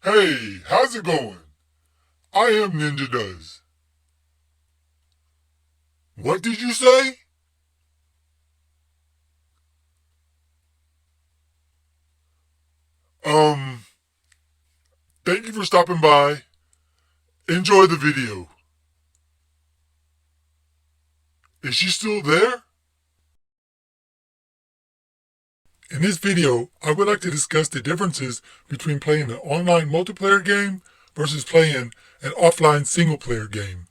Hey, how's it going? I am Ninja Does. What did you say? Um, Thank you for stopping by. Enjoy the video. Is she still there? In this video, I would like to discuss the differences between playing an online multiplayer game versus playing an offline single-player game.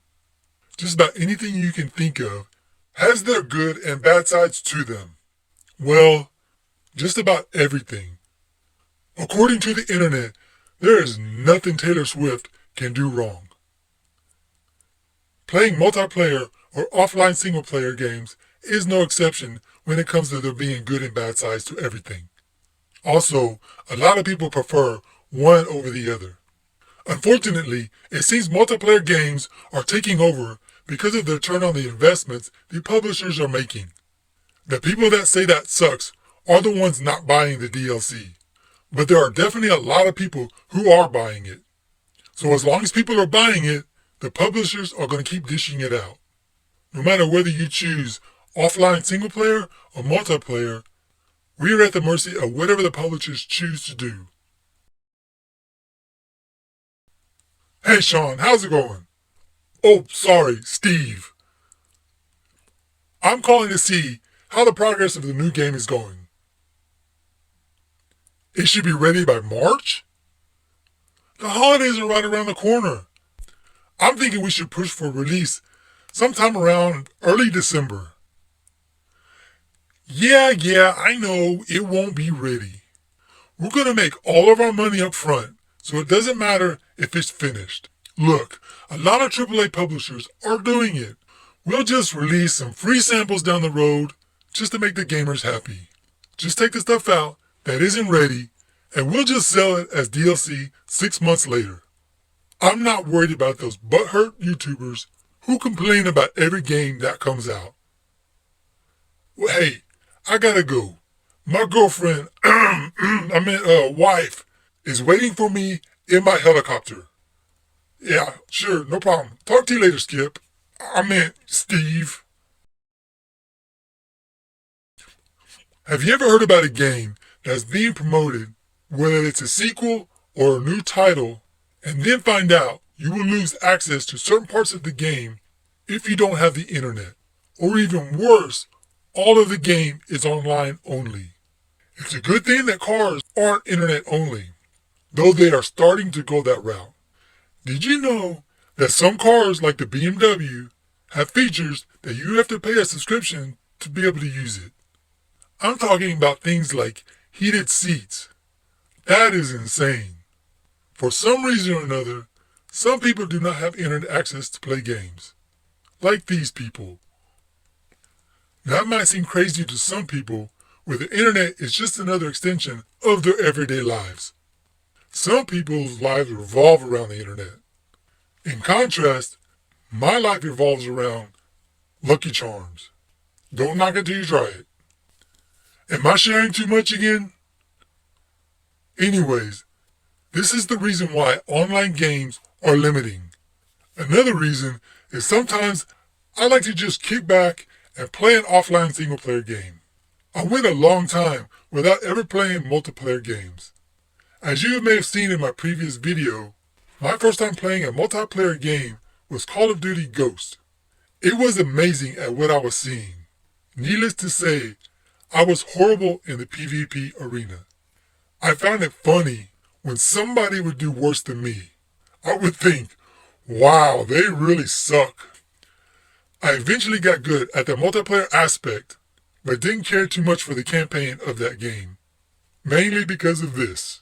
Just about anything you can think of has their good and bad sides to them. Well, just about everything. According to the internet, there is nothing Taylor Swift can do wrong. Playing multiplayer or offline single-player games is no exception when it comes to there being good and bad sides to everything. Also, a lot of people prefer one over the other. Unfortunately, it seems multiplayer games are taking over because of the return on the investments the publishers are making. The people that say that sucks are the ones not buying the DLC. But there are definitely a lot of people who are buying it. So as long as people are buying it, the publishers are going to keep dishing it out. No matter whether you choose offline single player or multiplayer, we are at the mercy of whatever the publishers choose to do. Hey Sean, how's it going? Oh, sorry, Steve. I'm calling to see how the progress of the new game is going. It should be ready by March? The holidays are right around the corner. I'm thinking we should push for release sometime around early December. Yeah, I know it won't be ready. We're going to make all of our money up front, so it doesn't matter if it's finished. Look, a lot of AAA publishers are doing it. We'll just release some free samples down the road just to make the gamers happy. Just take the stuff out that isn't ready, and we'll just sell it as DLC 6 months later. I'm not worried about those butthurt YouTubers who complain about every game that comes out. Well, hey, I gotta go. My girlfriend, wife, is waiting for me in my helicopter. Yeah, sure, no problem. Talk to you later, Skip. Steve. Have you ever heard about a game that's being promoted, whether it's a sequel or a new title, and then find out you will lose access to certain parts of the game if you don't have the internet? Or even worse, all of the game is online only. It's a good thing that cars aren't internet only, though they are starting to go that route. Did you know that some cars like the BMW have features that you have to pay a subscription to be able to use it? I'm talking about things like heated seats. That is insane. For some reason or another, some people do not have internet access to play games. Like these people. That might seem crazy to some people, where the internet is just another extension of their everyday lives. Some people's lives revolve around the internet. In contrast, my life revolves around Lucky Charms. Don't knock it till you try it. Am I sharing too much again? Anyways, this is the reason why online games are limiting. Another reason is sometimes I like to just kick back and play an offline single-player game. I went a long time without ever playing multiplayer games. As you may have seen in my previous video, my first time playing a multiplayer game was Call of Duty Ghost. It was amazing at what I was seeing. Needless to say, I was horrible in the PvP arena. I found it funny when somebody would do worse than me. I would think, wow, they really suck. I eventually got good at the multiplayer aspect, but didn't care too much for the campaign of that game. Mainly because of this.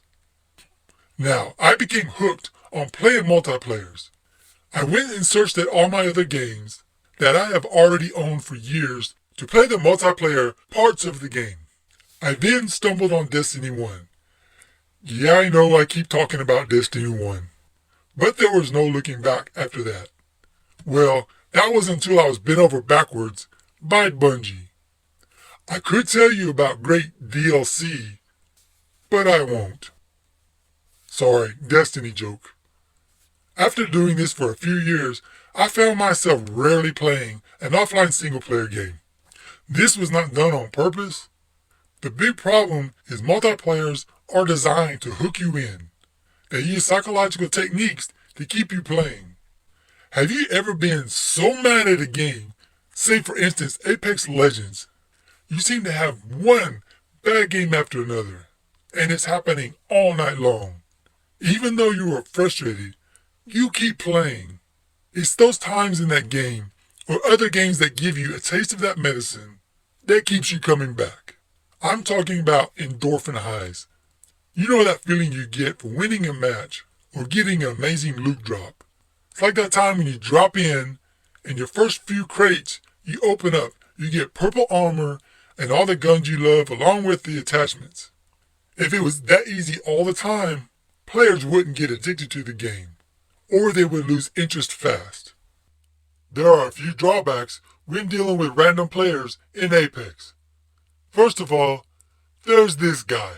Now, I became hooked on playing multiplayers. I went and searched at all my other games that I have already owned for years to play the multiplayer parts of the game. I then stumbled on Destiny 1. Yeah, I know I keep talking about Destiny 1. But there was no looking back after that. Well, that was until I was bent over backwards by Bungie. I could tell you about great DLC, but I won't. Sorry, Destiny joke. After doing this for a few years, I found myself rarely playing an offline single-player game. This was not done on purpose. The big problem is multiplayers are designed to hook you in. They use psychological techniques to keep you playing. Have you ever been so mad at a game, say for instance Apex Legends, you seem to have one bad game after another, and it's happening all night long. Even though you are frustrated, you keep playing. It's those times in that game, or other games that give you a taste of that medicine, that keeps you coming back. I'm talking about endorphin highs. You know that feeling you get for winning a match or getting an amazing loot drop. It's like that time when you drop in and your first few crates you open up, you get purple armor and all the guns you love along with the attachments. If it was that easy all the time, players wouldn't get addicted to the game, or they would lose interest fast. There are a few drawbacks when dealing with random players in Apex. First of all, there's this guy.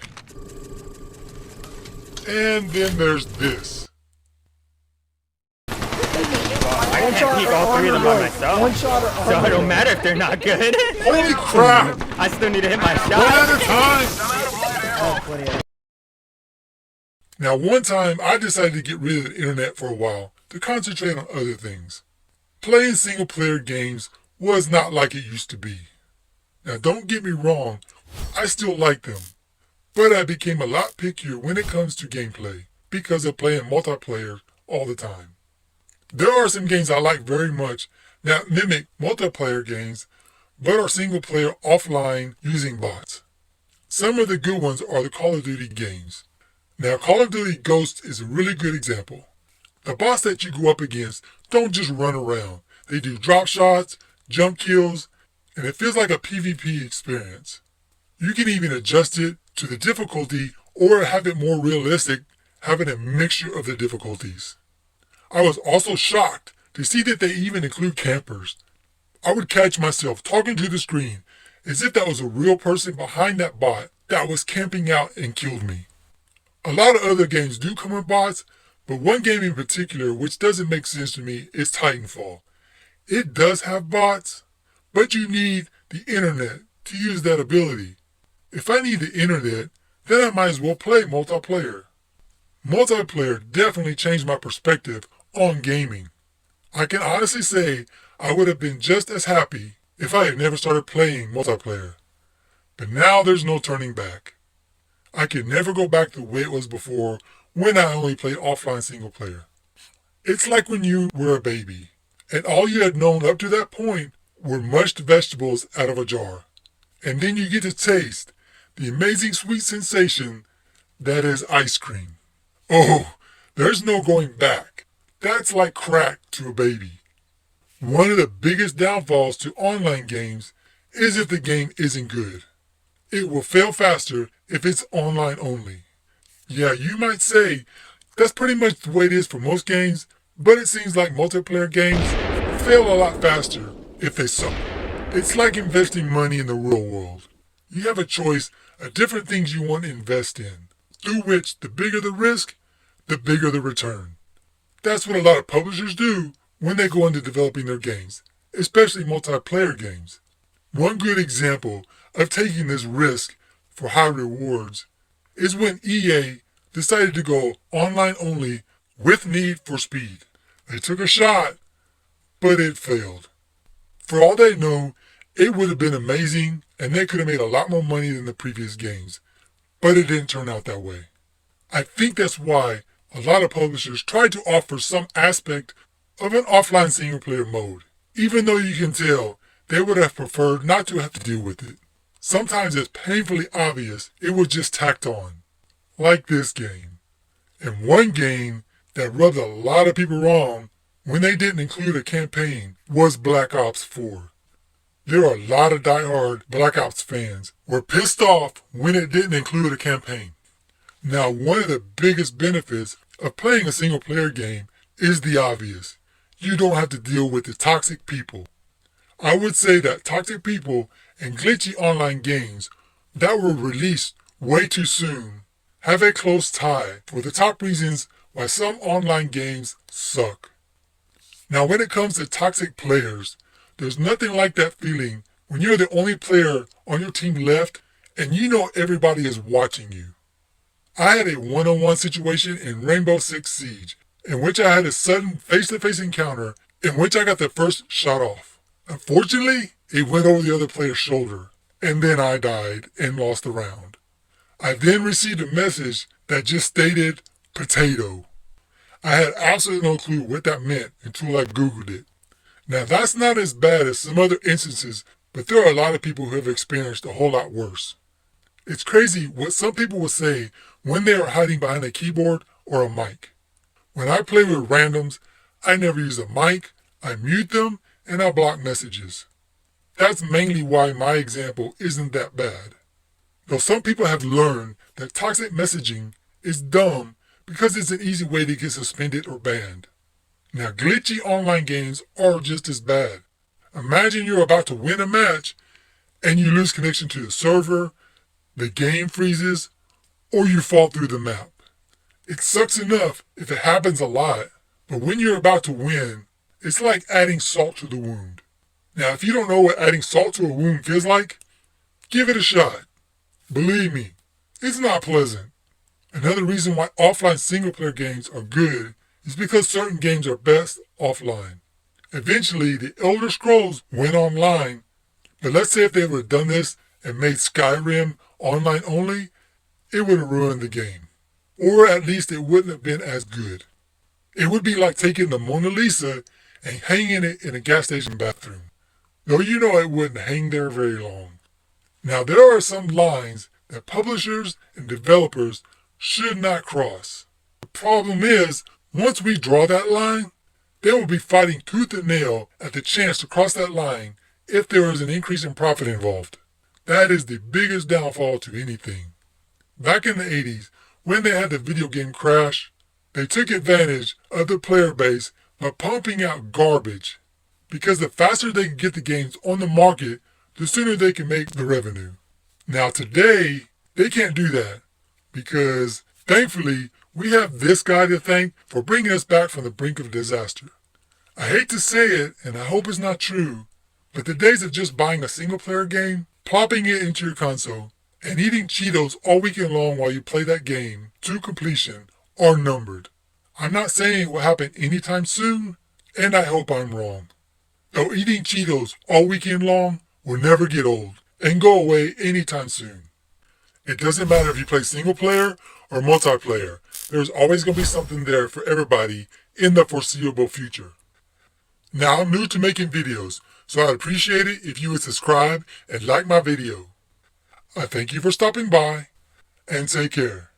And then there's this. I can't peek all three of them by myself, so it don't matter if they're not good. Holy crap! I still need to hit my One shot. at a time! Now, one time I decided to get rid of the internet for a while to concentrate on other things. Playing single-player games was not like it used to be. Now, don't get me wrong, I still like them, but I became a lot pickier when it comes to gameplay because of playing multiplayer all the time. There are some games I like very much that mimic multiplayer games, but are single-player offline using bots. Some of the good ones are the Call of Duty games. Now, Call of Duty Ghosts is a really good example. The bots that you go up against don't just run around. They do drop shots, jump kills, and it feels like a PvP experience. You can even adjust it to the difficulty or have it more realistic, having a mixture of the difficulties. I was also shocked to see that they even include campers. I would catch myself talking to the screen as if that was a real person behind that bot that was camping out and killed me. A lot of other games do come with bots, but one game in particular which doesn't make sense to me is Titanfall. It does have bots, but you need the internet to use that ability. If I need the internet, then I might as well play multiplayer. Multiplayer definitely changed my perspective on gaming. I can honestly say I would have been just as happy if I had never started playing multiplayer. But now there's no turning back. I can never go back to the way it was before when I only played offline single player. It's like when you were a baby, and all you had known up to that point were mushed vegetables out of a jar. And then you get to taste the amazing sweet sensation that is ice cream. Oh, there's no going back. That's like crack to a baby. One of the biggest downfalls to online games is if the game isn't good. It will fail faster if it's online only. Yeah, you might say that's pretty much the way it is for most games, but it seems like multiplayer games fail a lot faster if they suck. It's like investing money in the real world. You have a choice of different things you want to invest in, through which the bigger the risk, the bigger the return. That's what a lot of publishers do when they go into developing their games, especially multiplayer games. One good example of taking this risk for high rewards is when EA decided to go online only with Need for Speed. They took a shot, but it failed. For all they know, it would have been amazing and they could have made a lot more money than the previous games, but it didn't turn out that way. I think that's why a lot of publishers try to offer some aspect of an offline single player mode, even though you can tell they would have preferred not to have to deal with it. Sometimes it's painfully obvious it was just tacked on, like this game. And one game that rubbed a lot of people wrong when they didn't include a campaign was Black Ops 4. There are a lot of die-hard Black Ops fans who were pissed off when it didn't include a campaign. Now, one of the biggest benefits of playing a single-player game is the obvious. You don't have to deal with the toxic people. I would say that toxic people and glitchy online games that were released way too soon have a close tie for the top reasons why some online games suck. Now, when it comes to toxic players, there's nothing like that feeling when you're the only player on your team left and you know everybody is watching you. I had a one-on-one situation in Rainbow Six Siege in which I had a sudden face-to-face encounter in which I got the first shot off. Unfortunately, it went over the other player's shoulder, and then I died and lost the round. I then received a message that just stated, potato. I had absolutely no clue what that meant until I Googled it. Now that's not as bad as some other instances, but there are a lot of people who have experienced a whole lot worse. It's crazy what some people will say when they are hiding behind a keyboard or a mic. When I play with randoms, I never use a mic, I mute them, and I block messages. That's mainly why my example isn't that bad. Though some people have learned that toxic messaging is dumb because it's an easy way to get suspended or banned. Now, glitchy online games are just as bad. Imagine you're about to win a match and you lose connection to the server, the game freezes, or you fall through the map. It sucks enough if it happens a lot, but when you're about to win, it's like adding salt to the wound. Now, if you don't know what adding salt to a wound feels like, give it a shot. Believe me, it's not pleasant. Another reason why offline single-player games are good is because certain games are best offline. Eventually, the Elder Scrolls went online, but let's say if they would have done this and made Skyrim online only, it would have ruined the game. Or at least it wouldn't have been as good. It would be like taking the Mona Lisa and hanging it in a gas station bathroom. Though you know it wouldn't hang there very long. Now there are some lines that publishers and developers should not cross. The problem is, once we draw that line, they will be fighting tooth and nail at the chance to cross that line if there is an increase in profit involved. That is the biggest downfall to anything. Back in the 80s, when they had the video game crash, they took advantage of the player base by pumping out garbage, because the faster they can get the games on the market, the sooner they can make the revenue. Now today, they can't do that, because thankfully, we have this guy to thank for bringing us back from the brink of disaster. I hate to say it, and I hope it's not true, but the days of just buying a single-player game, plopping it into your console, and eating Cheetos all weekend long while you play that game to completion are numbered. I'm not saying it will happen anytime soon, and I hope I'm wrong. Though eating Cheetos all weekend long will never get old and go away anytime soon. It doesn't matter if you play single player or multiplayer, there's always going to be something there for everybody in the foreseeable future. Now I'm new to making videos, so I'd appreciate it if you would subscribe and like my video. I thank you for stopping by, and take care.